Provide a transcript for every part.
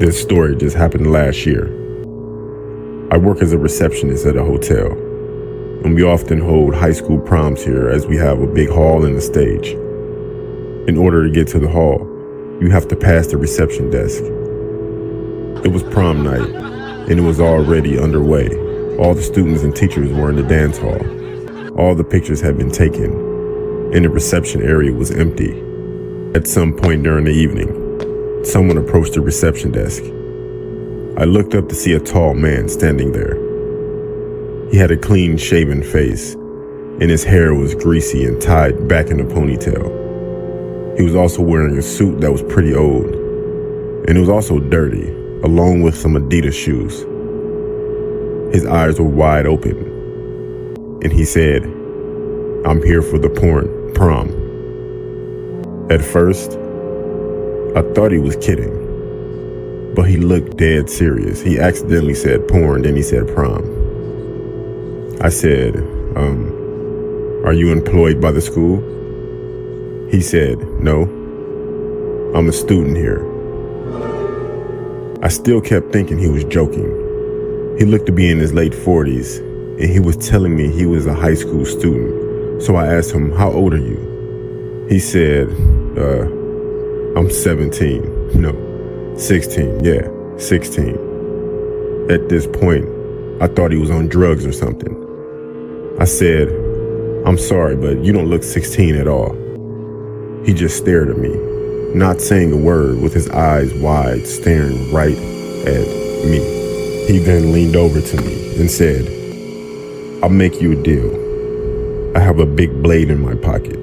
This story just happened last year. I work as a receptionist at a hotel, and we often hold high school proms here as we have a big hall and a stage. In order to get to the hall, you have to pass the reception desk. It was prom night, and it was already underway. All the students and teachers were in the dance hall. All the pictures had been taken, and the reception area was empty. At some point during the evening, someone approached the reception desk. I looked up to see a tall man standing there. He had a clean-shaven face, and his hair was greasy and tied back in a ponytail. He was also wearing a suit that was pretty old, and it was also dirty, along with some Adidas shoes. His eyes were wide open, and he said, "I'm here for the prom." At first, I thought he was kidding, but he looked dead serious. He accidentally said porn, then he said prom. I said, "Are you employed by the school?" He said, "No, I'm a student here." I still kept thinking he was joking. He looked to be in his late 40s, and he was telling me he was a high school student. So I asked him, "How old are you?" He said, "I'm 17. No, 16. Yeah, 16. At this point, I thought he was on drugs or something. I said, "I'm sorry, but you don't look 16 at all." He just stared at me, not saying a word, with his eyes wide, staring right at me. He then leaned over to me and said, "I'll make you a deal. I have a big blade in my pocket.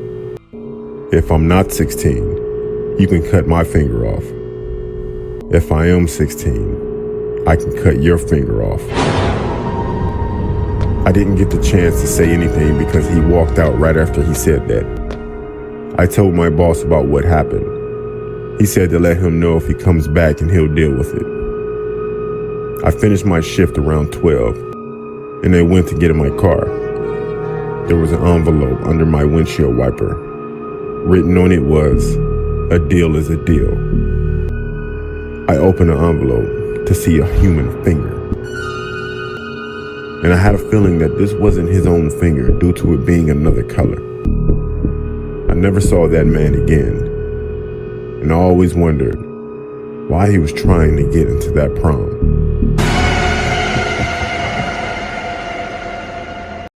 If I'm not 16, you can cut my finger off. If I am 16, I can cut your finger off." I didn't get the chance to say anything because he walked out right after he said that. I told my boss about what happened. He said to let him know if he comes back and he'll deal with it. I finished my shift around 12, and I went to get in my car. There was an envelope under my windshield wiper. Written on it was, "A deal is a deal." I opened the envelope to see a human finger, and I had a feeling that this wasn't his own finger due to it being another color. I never saw that man again, and I always wondered why he was trying to get into that prom.